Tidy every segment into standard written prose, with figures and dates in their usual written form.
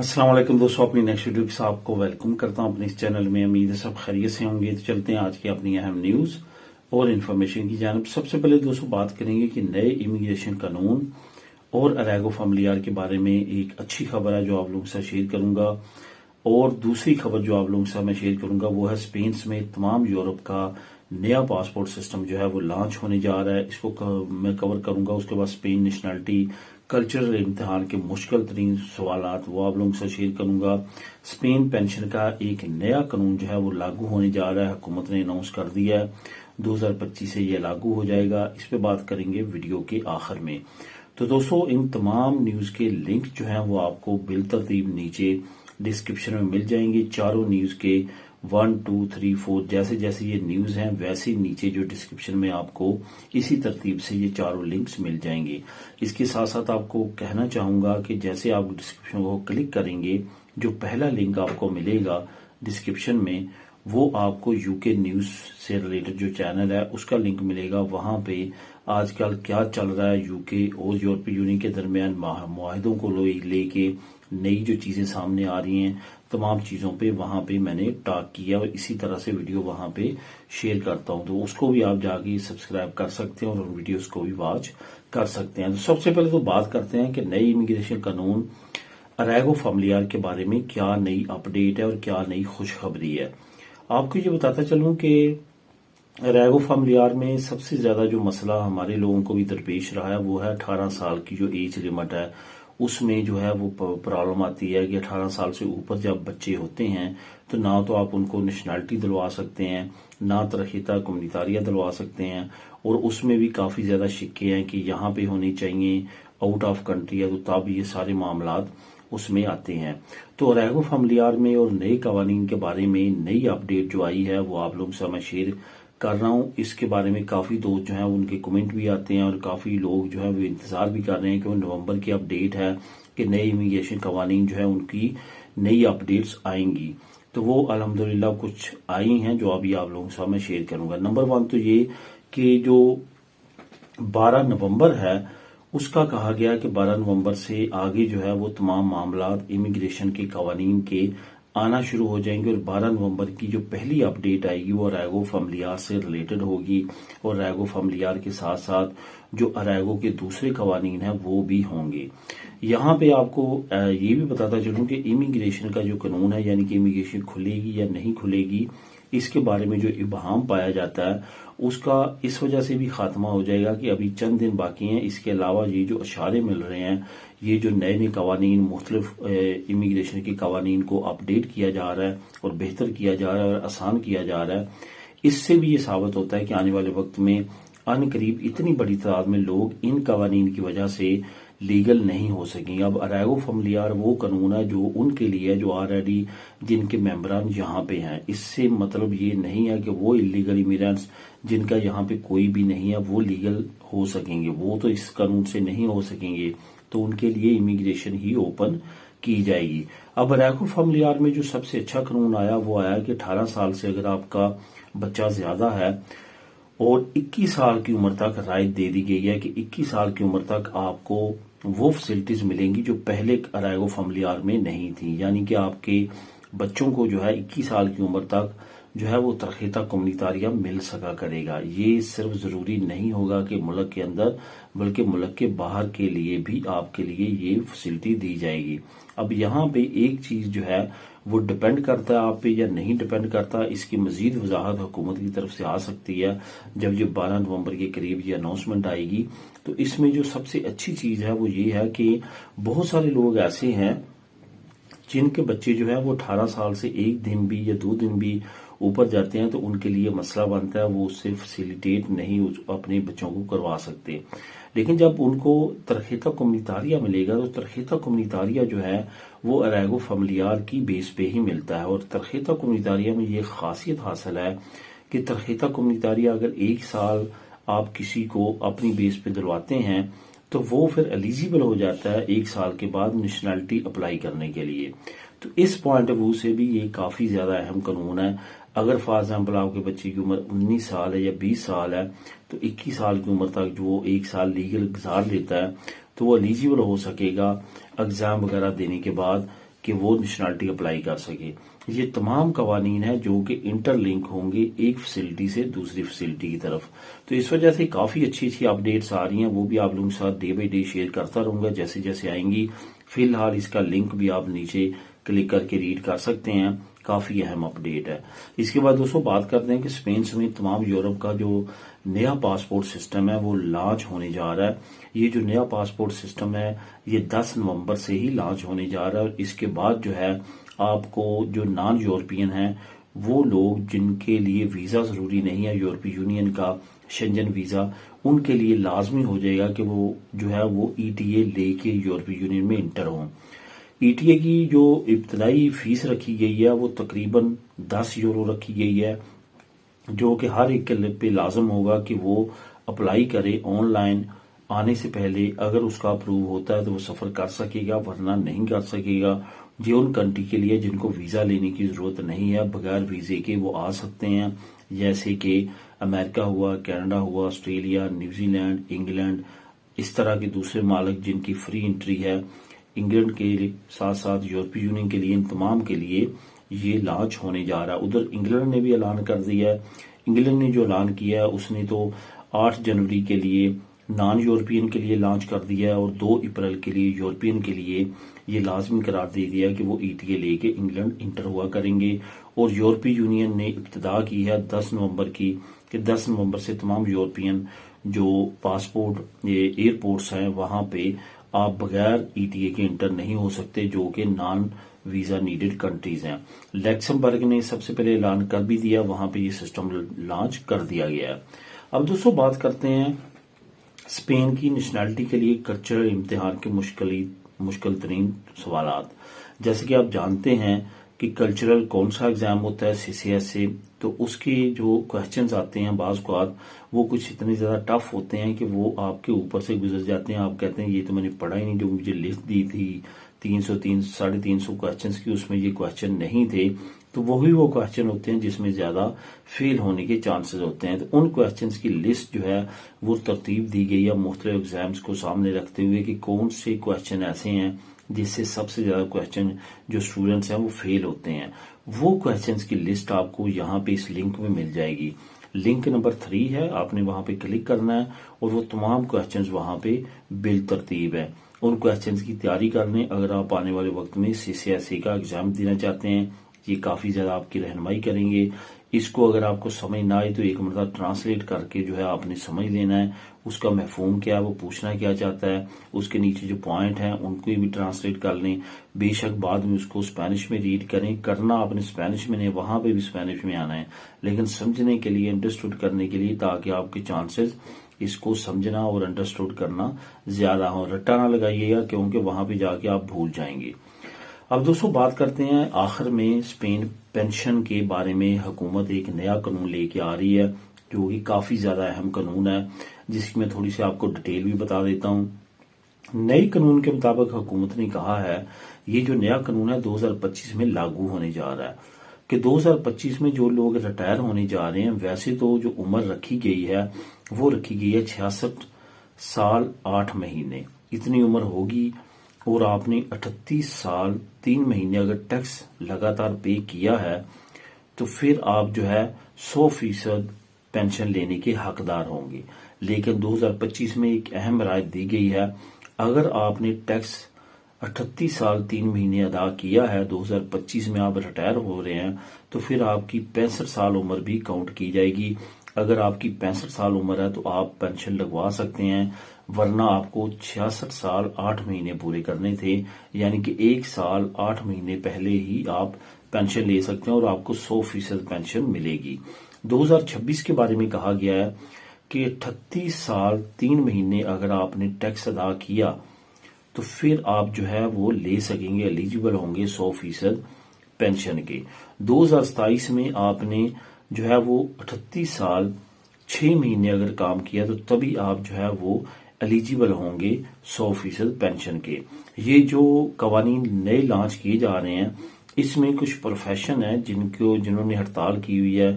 अस्सलाम वालेकुम दोस्तों, अपनी नेक्स्ट वीडियो के साथ आपको वेलकम करता हूं अपने इस चैनल में। उम्मीद है सब खैरियत से होंगे। तो चलते हैं आज की अपनी अहम न्यूज और इन्फॉर्मेशन की जानिब। सबसे पहले दोस्तों बात करेंगे कि नए इमिग्रेशन कानून और अरैगो फैमिलियार के बारे में एक अच्छी खबर है जो आप लोगों के साथ शेयर करूंगा। और दूसरी खबर जो आप लोगों के साथ मैं शेयर करूंगा वो है स्पेन समेत तमाम यूरोप का नया पासपोर्ट सिस्टम जो है वो लॉन्च होने जा रहा है। इसको मैं कवर करूंगा। उसके बाद स्पेन नेशनैलिटी कल्चरल इम्तिहान के मुश्किल तरीन सवाल वो आप लोगों से शेयर करूंगा। स्पेन पेंशन का एक नया कानून जो है वो लागू होने जा रहा है। हुकूमत ने अनाउंस कर दिया है 2025 से ये लागू हो जाएगा। इस पे बात करेंगे वीडियो के आखिर में। तो दोस्तों इन तमाम न्यूज के लिंक जो है वो आपको बिलतरतीब नीचे डिस्क्रिप्शन में मिल जाएंगे। चारों न्यूज के 1, 2, 3, 4 जैसे जैसे ये न्यूज हैं वैसे नीचे जो डिस्क्रिप्शन में आपको इसी तरतीब से ये चारों लिंक्स मिल जाएंगे। इसके साथ साथ आपको कहना चाहूंगा कि जैसे आप डिस्क्रिप्शन को क्लिक करेंगे जो पहला लिंक आपको मिलेगा डिस्क्रिप्शन में वो आपको यूके न्यूज से रिलेटेड जो चैनल है उसका लिंक मिलेगा। वहां पे आजकल क्या चल रहा है यूके और यूरोपीय यूनियन के दरमियान मुआहदों को लेके नई जो चीजें सामने आ रही हैं तमाम चीजों पे वहां पे मैंने टॉक किया और इसी तरह से वीडियो वहां पे शेयर करता हूं। तो उसको भी आप जाके सब्सक्राइब कर सकते हैं और उन वीडियोस को भी वॉच कर सकते हैं। तो सबसे पहले तो बात करते हैं कि नई इमिग्रेशन कानून अरैगो फैमिलियार के बारे में क्या नई अपडेट है और क्या नई खुशखबरी है। आपको ये बताता चलूं कि अरैगो फैमिलियार में सबसे ज्यादा जो मसला हमारे लोगों को भी दरपेश रहा है वो है 18 साल की जो एज लिमिट है। उसमें जो है वो प्रॉब्लम आती है कि 18 साल से ऊपर जब बच्चे होते हैं तो ना तो आप उनको नेशनैलिटी दिलवा सकते हैं ना तरहीता कम्युनितारिया दिलवा सकते हैं। और उसमें भी काफी ज्यादा शिक्के हैं कि यहाँ पे होनी चाहिए आउट ऑफ कंट्री है। तो तब ये सारे मामलात उसमें आते हैं। तो अरैगो फैमिलियार में और नए कवानीन के बारे में नई अपडेट जो आई है वो आप लोगों से मैं शेयर कर रहा हूं। इसके बारे में काफी दोस्त जो हैं उनके कमेंट भी आते हैं और काफी लोग जो है वो इंतजार भी कर रहे हैं कि वो नवंबर की अपडेट है कि नए इमिग्रेशन कवानीन जो है उनकी नई अपडेट्स आएंगी। तो वो अल्हम्दुलिल्लाह कुछ आई हैं जो अभी आप लोगों के साथ मैं शेयर करूंगा। नंबर 1 तो ये कि जो 12 नवंबर है उसका कहा गया कि 12 नवंबर से आगे जो है वो तमाम मामलात इमिग्रेशन के कवानीन के आना शुरू हो जाएंगे। और 12 नवंबर की जो पहली अपडेट आएगी वो अरैगो फैमिलियार से रिलेटेड होगी। और अरैगो फैमिलियार के साथ साथ जो अरैगो के दूसरे कवानीन हैं वो भी होंगे। यहाँ पे आपको ये भी बताता चलूं कि इमिग्रेशन का जो कानून है यानी कि इमिग्रेशन खुलेगी या नहीं खुलेगी इसके बारे में जो इबहम पाया जाता है उसका इस वजह से भी खात्मा हो जाएगा कि अभी चंद दिन बाकी हैं। इसके अलावा ये जो इशारे मिल रहे हैं ये जो नए नए कवानीन मुख्तलिफ इमिग्रेशन के कवानीन को अपडेट किया जा रहा है और बेहतर किया जा रहा है और आसान किया जा रहा है। इससे भी ये साबित होता है कि आने वाले वक्त में अनकरीब इतनी बड़ी तादाद में लोग इन कवानीन की वजह से लीगल नहीं हो सकेंगे। अब अरैगो फैमिलियार वो कानून है जो उनके लिए है जो ऑलरेडी जिनके मेंबरान यहाँ पे हैं। इससे मतलब ये नहीं है कि वो इलीगल इमिग्रेंट्स जिनका यहाँ पे कोई भी नहीं है वो लीगल हो सकेंगे। वो तो इस कानून से नहीं हो सकेंगे तो उनके लिए इमिग्रेशन ही ओपन की जाएगी। अब अरैगो फैमिलियार में जो सबसे अच्छा कानून आया वो आया कि 18 साल से अगर आपका बच्चा ज्यादा है और 21 साल की उम्र तक राइट दे दी गई है कि 21 साल की उम्र तक आपको वो फैसिलिटीज मिलेंगी जो पहले अरैगो फैमिलियार में नहीं थी। यानी कि आपके बच्चों को जो है 21 साल की उम्र तक जो है वो तरहीता कम्युनितारिया मिल सका करेगा। ये सिर्फ जरूरी नहीं होगा कि मुल्क के अंदर बल्कि मुल्क के बाहर के लिए भी आपके लिए ये फैसिलिटी दी जाएगी। अब यहाँ पे एक चीज जो है वो डिपेंड करता है आप पे या नहीं डिपेंड करता। इसकी मजीद वजाहत हुकूमत की तरफ से आ सकती है जब ये 12 नवंबर के करीब ये अनाउंसमेंट आएगी। तो इसमें जो सबसे अच्छी चीज है वो ये है कि बहुत सारे लोग ऐसे हैं जिनके बच्चे जो है वो 18 साल से एक दिन भी या 2 दिन भी ऊपर जाते हैं तो उनके लिए मसला बनता है वो उससे फैसिलिटेट नहीं अपने बच्चों को करवा सकते। लेकिन जब उनको तरहीता कम्युनितारिया मिलेगा तो तरहीता कम्युनितारिया जो है वो अरैगो फैमिलियार की बेस पे ही मिलता है। और तरहीता कम्युनितारिया में ये खासियत हासिल है कि तरहीता कम्युनितारिया अगर 1 साल आप किसी को अपनी बेस पे दिलवाते हैं तो वो फिर एलिजिबल हो जाता है 1 साल के बाद नेशनैलिटी अप्लाई करने के लिए। तो इस पॉइंट ऑफ व्यू से भी ये काफी ज्यादा अहम कानून है। अगर फॉर एग्जाम्पल आपके बच्चे की उम्र 19 साल है या 20 साल है तो 21 साल की उम्र तक जो वो 1 साल लीगल गुजार लेता है तो वो एलिजिबल हो सकेगा एग्जाम वगैरह देने के बाद کہ وہ نیشنلٹی اپلائی کر سکے. یہ تمام قوانین ہیں جو کہ انٹر لنک ہوں گے ایک فیسلٹی سے دوسری فیسلٹی کی طرف. تو اس وجہ سے کافی اچھی اپڈیٹس آ رہی ہیں، وہ بھی آپ لوگوں کے ساتھ ڈے بائی ڈے شیئر کرتا رہوں گا جیسے جیسے آئیں گی. فی الحال اس کا لنک بھی آپ نیچے کلک کر کے ریڈ کر سکتے ہیں، کافی اہم اپڈیٹ ہے. اس کے بعد دوستوں بات کرتے ہیں کہ اسپین سمیت تمام یورپ کا جو نیا پاسپورٹ سسٹم ہے وہ لانچ ہونے جا رہا ہے. یہ جو نیا پاسپورٹ سسٹم ہے یہ 10 نومبر سے ہی لانچ ہونے جا رہا ہے، اور اس کے بعد جو ہے آپ کو جو نان یورپین ہیں وہ لوگ جن کے لیے ویزا ضروری نہیں ہے یورپی یونین کا شنجن ویزا، ان کے لیے لازمی ہو جائے گا کہ وہ جو ہے وہ ای ٹی اے لے کے یورپی یونین میں انٹر ہوں. ای ٹی اے کی جو ابتدائی فیس رکھی گئی ہے وہ تقریباً 10 یورو رکھی گئی ہے، جو کہ ہر ایک کے پہ لازم ہوگا کہ وہ اپلائی کرے آن لائن. آنے سے پہلے اگر اس کا اپروو ہوتا ہے تو وہ سفر کر سکے گا، ورنہ نہیں کر سکے گا. یہ ان کنٹری کے لیے جن کو ویزا لینے کی ضرورت نہیں ہے، بغیر ویزے کے وہ آ سکتے ہیں، جیسے کہ امریکہ ہوا، کینیڈا ہوا، آسٹریلیا، نیوزی لینڈ، انگلینڈ، اس طرح کے دوسرے ممالک جن کی فری انٹری ہے. انگلینڈ کے ساتھ ساتھ یورپی یونین کے لیے ان تمام کے لیے یہ لانچ ہونے جا رہا ہے. ادھر انگلینڈ نے بھی اعلان کر دیا ہے. انگلینڈ نے جو اعلان کیا ہے اس نے تو 8 جنوری کے لیے نان یورپین کے لیے لانچ کر دیا ہے، اور 2 اپریل کے لیے یورپین کے لیے یہ لازمی قرار دے دیا کہ وہ ای ٹی اے لے کے انگلینڈ انٹر ہوا کریں گے. اور یورپی یونین نے ابتدا کی ہے 10 نومبر کی کہ 10 نومبر سے تمام یورپین جو پاسپورٹ ایئرپورٹس ہیں وہاں پہ آپ بغیر ای ٹی اے کے انٹر نہیں ہو سکتے، جو کہ نان ویزا نیڈڈ کنٹریز ہیں. لیکسمبرگ نے سب سے پہلے اعلان کر بھی دیا، وہاں پہ یہ سسٹم لانچ کر دیا گیا ہے. اب دوستوں بات کرتے ہیں اسپین کی نیشنلٹی کے لیے کلچرل امتحان کے مشکل ترین سوالات. جیسے کہ آپ جانتے ہیں کہ کلچرل کون سا ایگزام ہوتا ہے سی سی ایس سے، تو اس کے جو کوشچنز آتے ہیں بعض اوقات وہ کچھ اتنے زیادہ ٹف ہوتے ہیں کہ وہ آپ کے اوپر سے گزر جاتے ہیں. آپ کہتے ہیں یہ تو میں نے پڑھا ہی نہیں، جو مجھے لسٹ دی تھی 300-350 کوشچنز کی اس میں یہ کوشچن نہیں تھے. تو وہی وہ کوشچن ہوتے ہیں جس میں زیادہ فیل ہونے کے چانسز ہوتے ہیں. تو ان کوشچنز کی لسٹ جو ہے وہ ترتیب دی گئی ہے مختلف ایگزامز کو سامنے رکھتے ہوئے کہ کون سے کوشچن ایسے ہیں جس سے سب سے زیادہ کوشچن جو اسٹوڈنٹس ہیں وہ فیل ہوتے ہیں. وہ کوشچنز کی لسٹ آپ کو یہاں پہ اس لنک میں مل جائے گی. لنک نمبر 3 ہے، آپ نے وہاں پہ کلک کرنا ہے اور وہ تمام کوشچنز وہاں پہ بالترتیب ہیں. ان کوشچنز کی تیاری کر لیں اگر آپ آنے والے وقت میں سی سی ایس ای کا ایگزام دینا چاہتے ہیں. یہ کافی زیادہ آپ کی رہنمائی کریں گے. اس کو اگر آپ کو سمجھ نہ آئے تو ایک مرتبہ ٹرانسلیٹ کر کے جو ہے آپ نے سمجھ لینا ہے اس کا مفہوم کیا ہے، وہ پوچھنا کیا چاہتا ہے، اس کے نیچے جو پوائنٹ ہیں ان کو بھی ٹرانسلیٹ کر لیں. بے شک بعد میں اس کو اسپینش میں ریڈ کریں، کرنا آپ نے اسپینش میں نہیں، وہاں پہ بھی اسپینش میں آنا ہے، لیکن سمجھنے کے لیے انڈرسٹوڈ کرنے کے لیے، تاکہ آپ کے چانسز اس کو سمجھنا اور انڈرسٹوڈ کرنا زیادہ ہوں. رٹا نہ لگائیے گا کیونکہ وہاں پہ جا کے آپ بھول جائیں گے. اب دوستوں بات کرتے ہیں آخر میں اسپین پینشن کے بارے میں. حکومت ایک نیا قانون لے کے آ رہی ہے جو کہ کافی زیادہ اہم قانون ہے، جس کی میں تھوڑی سی آپ کو ڈیٹیل بھی بتا دیتا ہوں. نئے قانون کے مطابق حکومت نے کہا ہے یہ جو نیا قانون ہے 2025 میں لاگو ہونے جا رہا ہے کہ 2025 میں جو لوگ ریٹائر ہونے جا رہے ہیں، ویسے تو جو عمر رکھی گئی ہے وہ رکھی گئی ہے 66 سال 8 مہینے. اتنی عمر ہوگی اور آپ نے 38 سال 3 مہینے اگر ٹیکس لگاتار پے کیا ہے تو پھر آپ جو ہے 100% پینشن لینے کے حقدار ہوں گے. لیکن 2025 میں ایک اہم رعایت دی گئی ہے، اگر آپ نے ٹیکس 38 سال 3 مہینے ادا کیا ہے، 2025 میں آپ ریٹائر ہو رہے ہیں، تو پھر آپ کی 65 سال عمر بھی کاؤنٹ کی جائے گی. اگر آپ کی 65 سال عمر ہے تو آپ پینشن لگوا سکتے ہیں، ورنہ آپ کو 66 سال 8 مہینے پورے کرنے تھے، یعنی کہ 1 سال 8 مہینے پہلے ہی آپ پینشن لے سکتے ہیں اور آپ کو 100% پینشن ملے گی. 2026 کے بارے میں کہا گیا ہے کہ 38 سال 3 مہینے اگر آپ نے ٹیکس ادا کیا تو پھر آپ جو ہے وہ لے سکیں گے، ایلیجیبل ہوں گے 100% پینشن کے. 2027 میں آپ نے جو ہے وہ 38 سال 6 مہینے اگر کام کیا تو تبھی آپ جو ہے وہ ایلیجیبل ہوں گے 100% پینشن کے. یہ جو قوانین نئے لانچ کیے جا رہے ہیں اس میں کچھ پروفیشن ہیں جنہوں نے ہڑتال کی ہوئی ہے،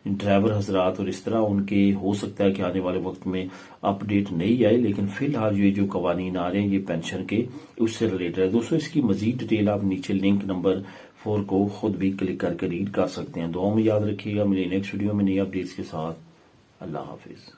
ڈرائیور حضرات اور اس طرح ان کے ہو سکتا ہے کہ آنے والے وقت میں اپ ڈیٹ نہیں آئے، لیکن فی الحال یہ جو قوانین آ رہے ہیں یہ پینشن کے اس سے ریلیٹڈ ہے۔ دوستو اس کی مزید ڈیٹیل آپ نیچے لنک نمبر 4 کو خود بھی کلک کر کے ریڈ کر سکتے ہیں۔ دعاؤں میں یاد رکھیے گا، ملیں نیکسٹ ویڈیو میں نئی اپڈیٹس کے ساتھ۔ اللہ حافظ۔